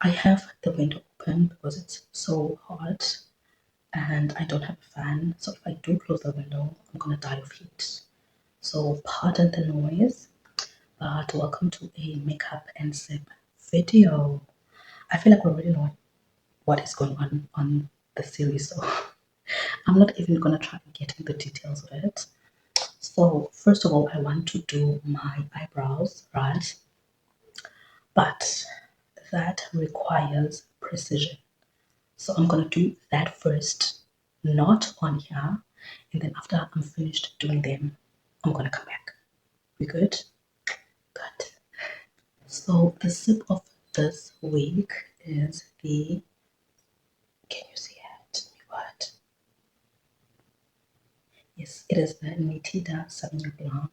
I have the window open because it's so hot and I don't have a fan. So if I do close the window, I'm gonna die of heat. So pardon the noise, but welcome to a makeup and sip video. I feel like we already know what is going on the series, so I'm not even gonna try and get into the details of it. So first of all, I want to do my eyebrows, right? But that requires precision. So I'm gonna do that first, not on here, and then after I'm finished doing them, I'm gonna come back. We good? Good. So the sip of this week is the, can you see it? What? Yes, it is the Nitida Sauvignon Blanc.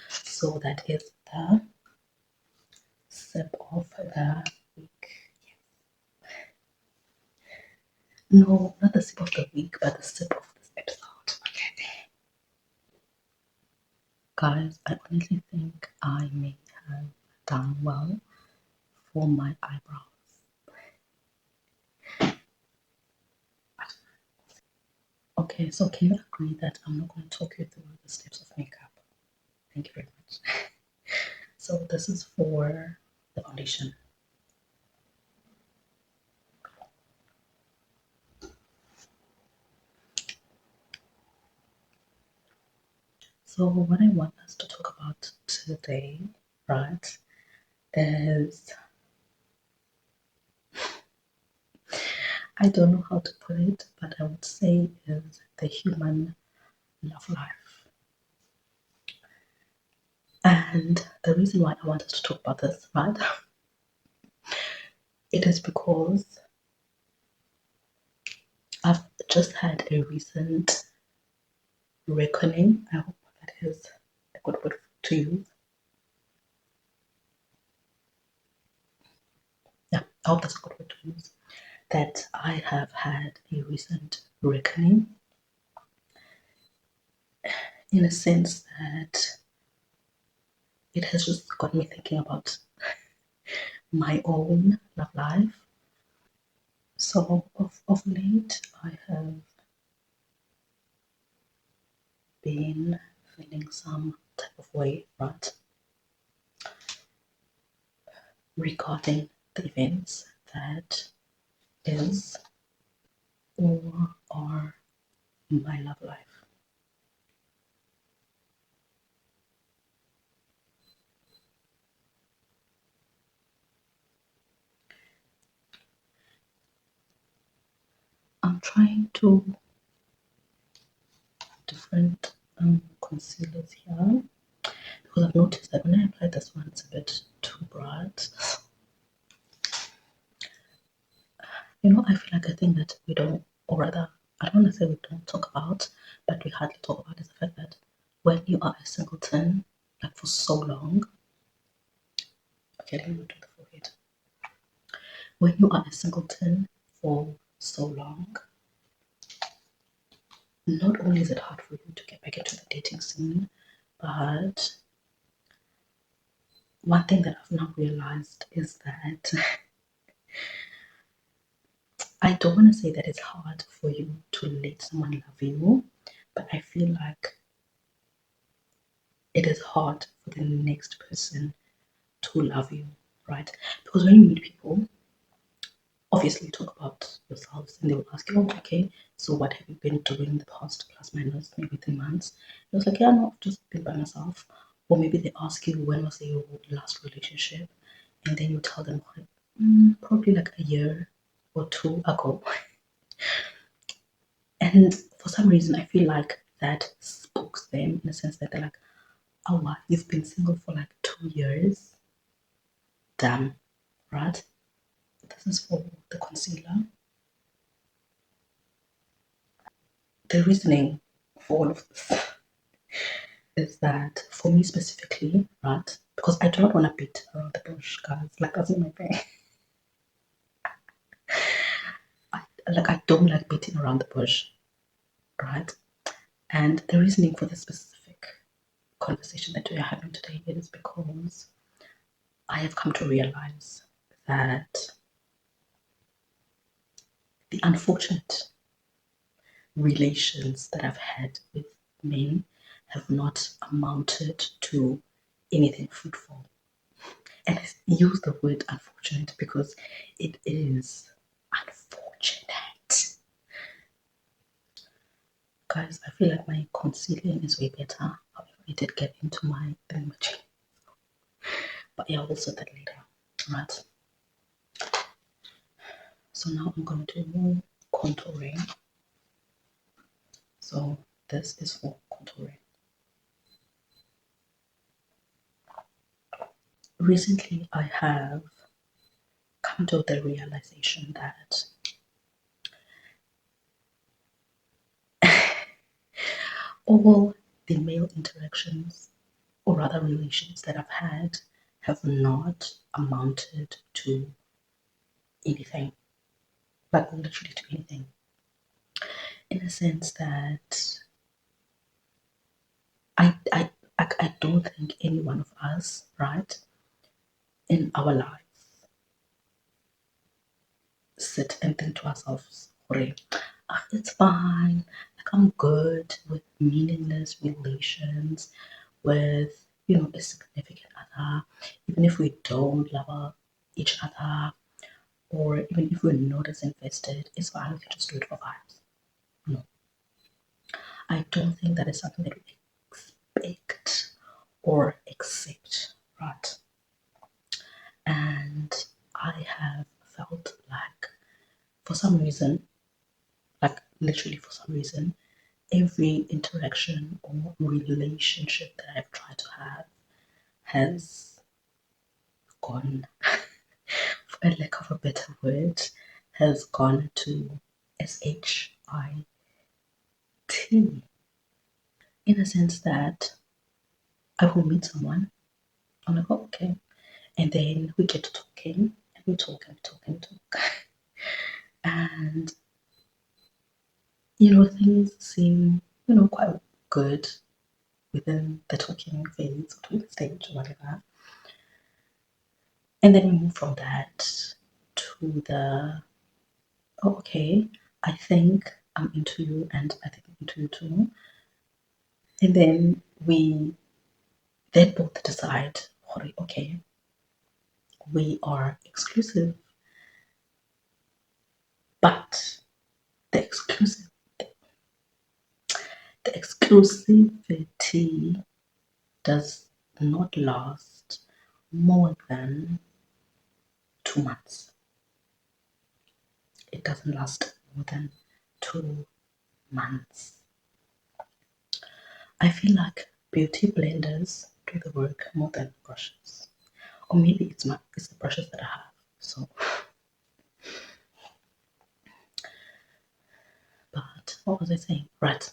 So that is the sip of the week. No, not the sip of the week, but the sip of this episode. Okay. Guys, I honestly think I may have done well for my eyebrows. Okay, so can you agree that I'm not going to talk you through the steps of makeup? Thank you very much. So this is for the foundation. So what I want us to talk about today, right, is, I don't know how to put it, but I would say is the human love life. And the reason why I want us to talk about this, right, it is because I've just had a recent reckoning. I hope that is a good word to use. Yeah, I hope that's a good word to use. That I have had a recent reckoning in a sense that it has just got me thinking about my own love life. So of late, I have been feeling some type of way, right, regarding the events that is or are my love life. I'm trying to different concealers here because I've noticed that when I apply this one, it's a bit too bright. I feel like a thing that we don't, or rather, I don't want to say we don't talk about, but we hardly talk about is the fact that when you are a singleton, like for so long, okay, let me do the forehead. When you are a singleton for so long, not only is it hard for you to get back into the dating scene, but one thing that I've now realized is that I don't want to say that it's hard for you to let someone love you, but I feel like it is hard for the next person to love you, right? Because when you meet people, obviously you talk about yourselves and they will ask you, oh, okay, so what have you been doing the past plus minus maybe 3 months? It was like, yeah, no, I've just been by myself. Or maybe they ask you, when was your last relationship? And then you tell them, probably like a year or two ago. And for some reason, I feel like that spooks them in the sense that they're like, oh, wow, you've been single for like 2 years? Damn, right? This is for the concealer. The reasoning for all of this is that for me specifically, right? Because I do not want to beat around the bush, guys. Like that's not my thing. I don't like beating around the bush, right? And the reasoning for this specific conversation that we are having today is because I have come to realize that unfortunate relations that I've had with men have not amounted to anything fruitful. And I use the word unfortunate because it is unfortunate. Guys, I feel like my concealing is way better. However, I did get into my thingamajig. But yeah, we'll sort that later. Right. So now I'm going to do more contouring. So this is for contouring. Recently, I have come to the realization that all the male interactions, or rather relations that I've had, have not amounted to anything, but literally to anything. In a sense that I don't think any one of us, right, in our lives sit and think to ourselves, it's fine, like I'm good with meaningless relations, with a significant other, even if we don't love each other, or even if we're not as invested, it's fine, we can just do it for vibes. No, I don't think that is something that we expect or accept, right? And I have felt like, for some reason, like literally for some reason, every interaction or relationship that I've tried to have has gone, for lack of a better word, has gone to SHIT, in a sense that I will meet someone, I'm like, oh, okay, and then we get to talking, and we talk and we talk and we talk, and things seem quite good within the talking phase or talking stage or whatever. And then we move from that to the, oh, okay, I think I'm into you and I think I'm into you too. And then we then both decide, okay, we are exclusive, but the exclusive the exclusivity does not last more than 2 months. It doesn't last more than 2 months. I feel like beauty blenders do the work more than brushes. Or maybe it's the brushes that I have. So but what was I saying? Right.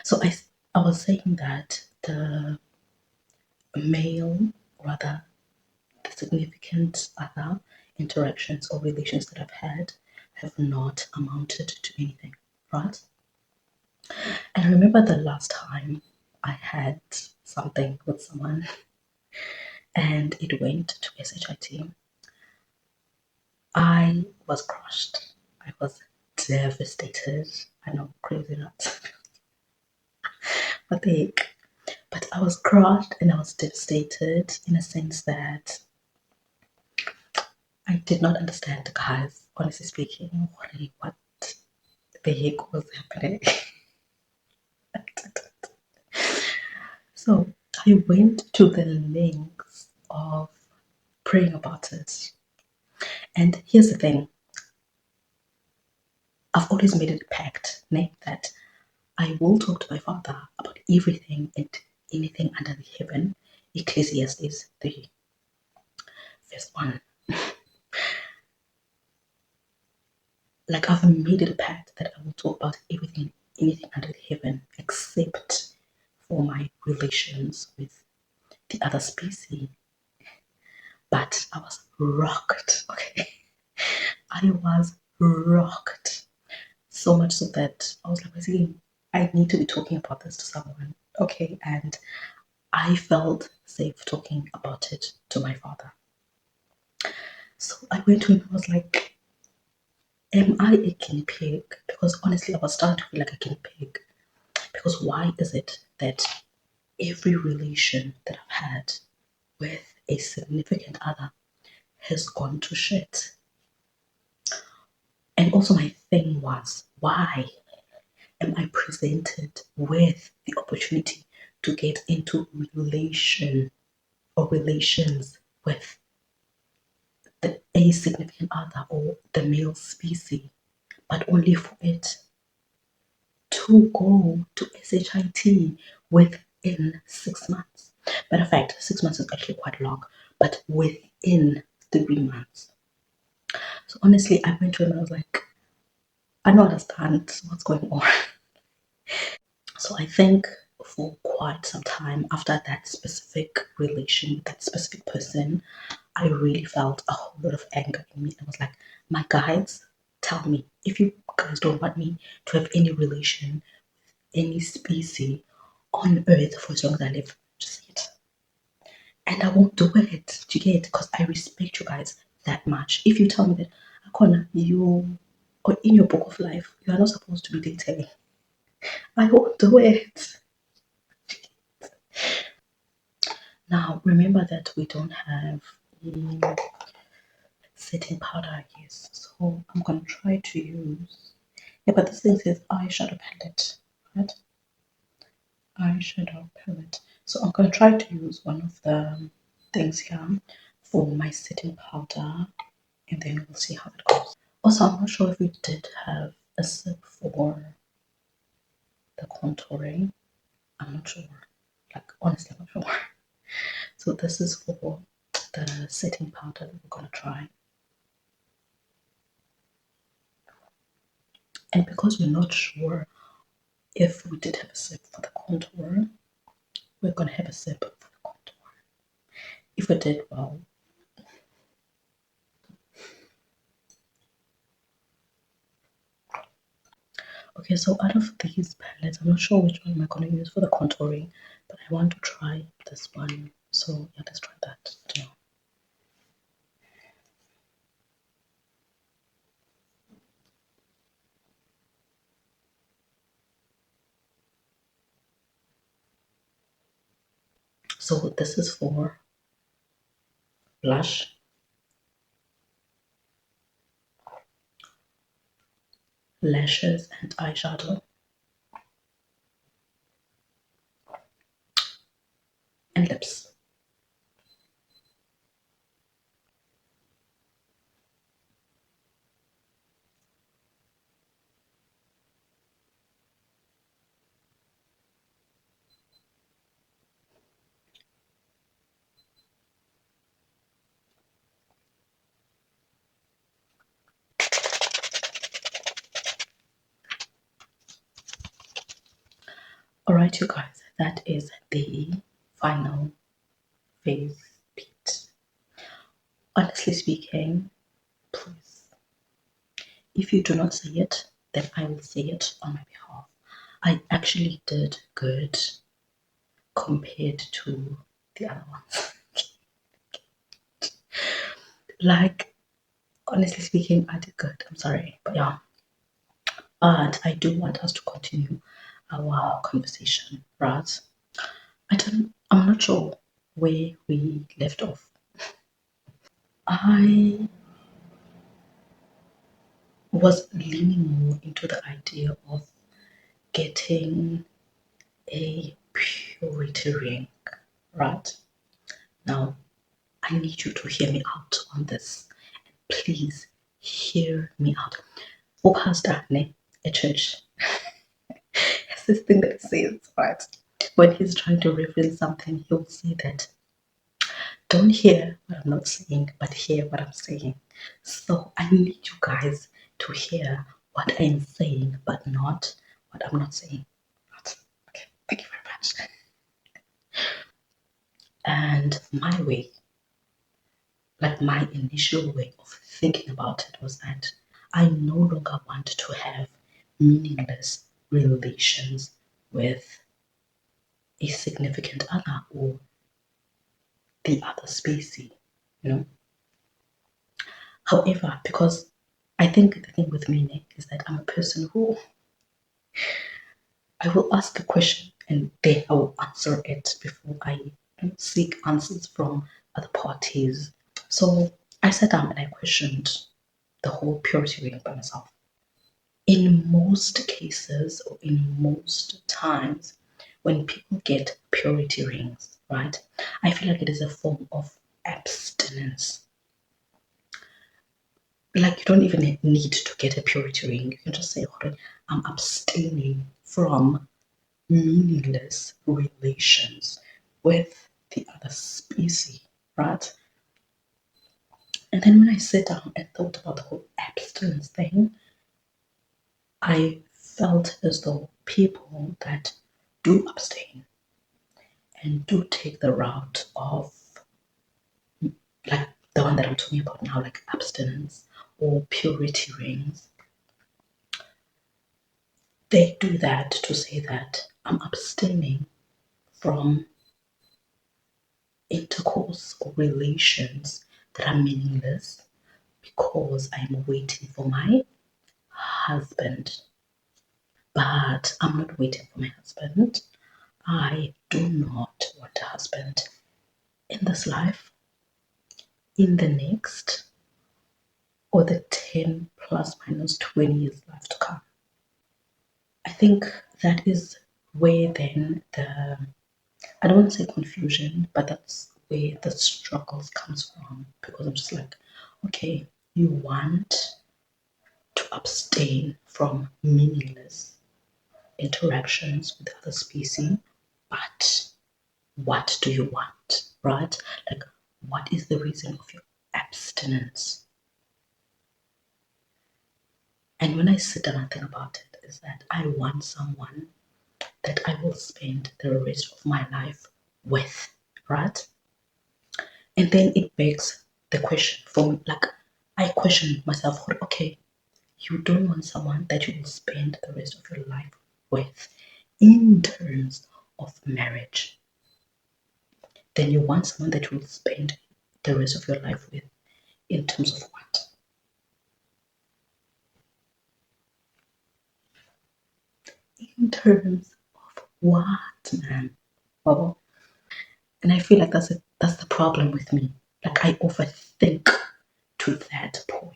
So I was saying that the male, rather the significant other interactions or relations that I've had have not amounted to anything. Right? And I remember the last time I had something with someone and it went to SHIT. I was crushed. I was devastated. I know, crazy nuts. What the heck? But I was crushed and I was devastated in a sense that I did not understand, guys. Honestly speaking, what the heck was happening? So I went to the lengths of praying about it. And here's the thing, I've always made it a pact, that I will talk to my father about everything and anything under the heaven. Ecclesiastes 3, verse 1. Like I've made it a pact that I will talk about everything, anything under the heaven, except for my relations with the other species. But I was rocked, okay? I was rocked. So much so that I was like, basically, I need to be talking about this to someone, okay? And I felt safe talking about it to my father. So I went to him and I was like, Am I a guinea pig? Because honestly, I was starting to feel like a guinea pig. Because why is it that every relation that I've had with a significant other has gone to shit? And also, my thing was, why am I presented with the opportunity to get into relation or relations with a significant other or the male species, but only for it to go to SHIT within 6 months? Matter of fact, 6 months is actually quite long, but within 3 months. So honestly, I went to him and I was like, I don't understand what's going on. So I think for quite some time after that specific relation with that specific person, I really felt a whole lot of anger in me. I was like, my guys, tell me, if you guys don't want me to have any relation, any species on earth for as long as I live, just say it. And I won't do it. Do you get it? Because I respect you guys that much. If you tell me that, Akona, you or in your book of life, you are not supposed to be dating, I won't do it. Now, remember that we don't have a setting powder, I guess. So I'm gonna try to use. Yeah, but this thing says eyeshadow palette, right? Eyeshadow palette. So I'm gonna try to use one of the things here for my setting powder, and then we'll see how it goes. Also, I'm not sure if we did have a sip for the contouring. I'm not sure. Like honestly, I'm not sure. So this is for the setting powder that we're gonna try. And because we're not sure if we did have a sip for the contour, we're gonna have a sip for the contour. If we did, well. Okay, so out of these palettes, I'm not sure which one am I gonna use for the contouring, but I want to try this one. So yeah, let's try that. I don't know. So this is for blush, lashes, and eyeshadow, and lips. Alright, you guys, that is the final face beat. Honestly speaking, please, if you do not say it, then I will say it on my behalf. I actually did good compared to the other ones. Like, honestly speaking, I did good. I'm sorry. But yeah, but I do want us to continue our conversation, right? I'm not sure where we left off. I was leaning more into the idea of getting a purity ring, right? Now, I need you to hear me out on this. Please hear me out. Oh, pastor, ne, a church. It's this thing that he says, right? When he's trying to reference something, he'll say that don't hear what I'm not saying, but hear what I'm saying. So I need you guys to hear what I'm saying, but not what I'm not saying. Okay, thank you very much. And my way, like my initial way of thinking about it was that I no longer want to have meaningless relations with a significant other or the other species, you know. However, because I think the thing with me, Nick, is that I'm a person who I will ask a question and then I will answer it before I seek answers from other parties. So I sat down and I questioned the whole purity ring by myself. In most cases, or in most times, when people get purity rings, right, I feel like it is a form of abstinence. Like you don't even need to get a purity ring. You can just say, "Hold on, I'm abstaining from meaningless relations with the other species," right? And then when I sat down and thought about the whole abstinence thing, I felt as though people that do abstain and do take the route of, like the one that I'm talking about now, like abstinence or purity rings, they do that to say that I'm abstaining from intercourse or relations that are meaningless because I'm waiting for my husband. But I'm not waiting for my husband. I do not want a husband in this life, in the next, or the 10 plus minus 20 years life to come. I think that is where then I don't want to say confusion, but that's where the struggles comes from, because I'm just like, okay, you want to abstain from meaningless interactions with other species, but what do you want, right? Like, what is the reason of your abstinence? And when I sit down and think about it, is that I want someone that I will spend the rest of my life with, right? And then it begs the question for me, like, I question myself, okay, you don't want someone that you will spend the rest of your life with in terms of marriage. Then you want someone that you will spend the rest of your life with in terms of what? In terms of what, man? Bubble. And I feel like that's the problem with me. Like I overthink to that point.